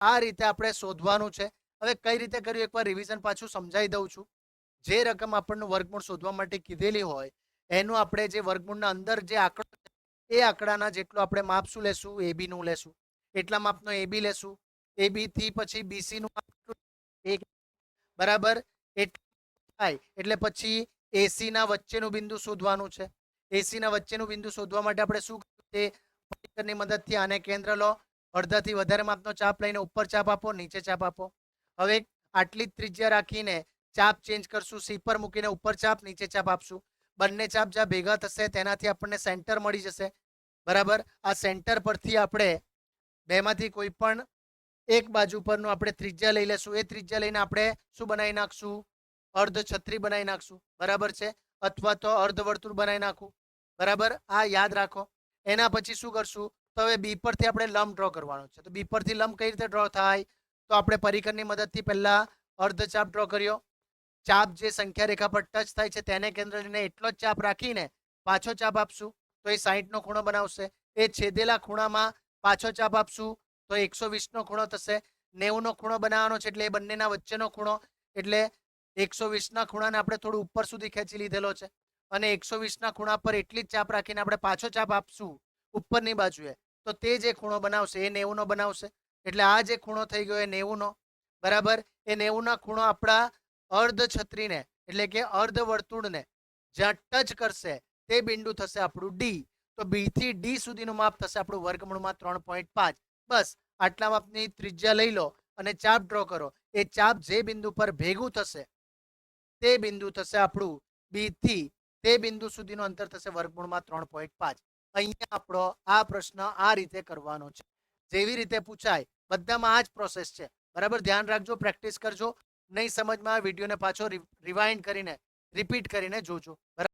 આ રીતે આપણે શોધવાનું છે. હવે કઈ રીતે કર્યું એકવાર રિવિઝન પાછું સમજાવી દઉં છું. જે રકમ આપણને વર્ગમૂળ શોધવા માટે કીધેલી હોય એનું આપણે જે વર્ગમૂળના અંદર જે આંકડો છે, એ આંકડાના જેટલું આપણે માપ શું લેશું? એબી નું લેશું. એટલા માપનો એબી લેશું. એબી થી પછી બીસી નું માપ કેટલું? 1 બરાબર. થાય એટલે પછી એસી ના વચ્ચેનું બિંદુ શોધવાનું છે. એસી ના વચ્ચેનું બિંદુ શોધવા માટે આપણે શું કર્યું? તે પરિકરની મદદથી આને કેન્દ્ર લો, અડધાથી વધારે માપનો ચાપ લઈને ઉપર ચાપ આપો, નીચે ચાપ આપો. હવે આટલી જ ત્રિજ્યા રાખીને ચાપ ચેન્જ કરશું. સી પર મૂકીને ઉપર ચાપ, નીચે ચાપ આપશું. બંને ચાપ જ્યાં ભેગા થશે તેનાથી આપણને સેન્ટર મળી જશે. બરાબર. આ સેન્ટર પરથી આપણે બેમાંથી કોઈ પણ એક બાજુ પરનું આપણે ત્રિજ્યા લઈ લેશું. એ ત્રિજ્યા લઈને આપણે શું બનાવી નાખશું? અર્ધ છત્રી બનાવી નાખશું. બરાબર છે. અથવા તો અર્ધ વર્તુળ બનાવી નાખું. બરાબર. આ યાદ રાખો. એના પછી શું કરશું? તો હવે બી પરથી આપણે લંબ ડ્રો કરવાનો છે. તો બી પરથી લંબ કઈ રીતે ડ્રો થાય? તો આપણે પરિકરની મદદથી પહેલા અર્ધ ચાપ ડ્રો કર્યો. ચાપ જે સંખ્યા રેખા પર ટચ થાય છે તેને કેન્દ્ર લઈને એટલો જ ચાપ રાખીને પાછો ચાપ આપશું તો એ 60 નો ખૂણો બનાવશે. એ છેદેલા ખૂણામાં પાછો ચાપ આપશું તો 120 નો ખૂણો થશે. 90 નો ખૂણો બનાવવાનો છે એટલે એ બંનેના વચ્ચેનો ખૂણો, એટલે 120 ના ખૂણાને આપણે થોડું ઉપર સુધી ખેંચી લીધેલો છે અને 120 ના ખૂણા પર એટલી જ ચાપ રાખીને આપણે પાછો ચાપ આપશું ઉપરની બાજુએ તો તે જે ખૂણો બનાવશે એ 90 નો બનાવશે. એટલે આ જે ખૂણો થઈ ગયો એ 90 નો. બરાબર. એ 90 ના ખૂણો આપણા અર્ધ છત્રીને એટલે કે અર્ધ વર્તુળને જ્યાં ટચ કરશે તે બિંદુ થશે આપણું ડી. તો બી થી ડી સુધીનું માપ થશે આપણું વર્ગમૂળમાં 3.5. બસ આટલા માપની ત્રિજ્યા લઈ લો અને ચાપ ડ્રો કરો. એ ચાપ જે બિંદુ પર ભેગું થશે તે બિંદુ થશે આપણું બી થી તે બિંદુ સુધીનું અંતર થશે વર્ગમૂળમાં 3.5. અહીંયા આપણો આ પ્રશ્ન આ રીતે કરવાનો છે. જેવી રીતે પૂછાય બધામાં આ જ પ્રોસેસ છે. બરાબર. ધ્યાન રાખજો, પ્રેક્ટિસ કરજો. નહીં સમજમાં આ વિડીયોને પાછો રિવાઇન્ડ કરીને રિપીટ કરીને જોજો. બરાબર.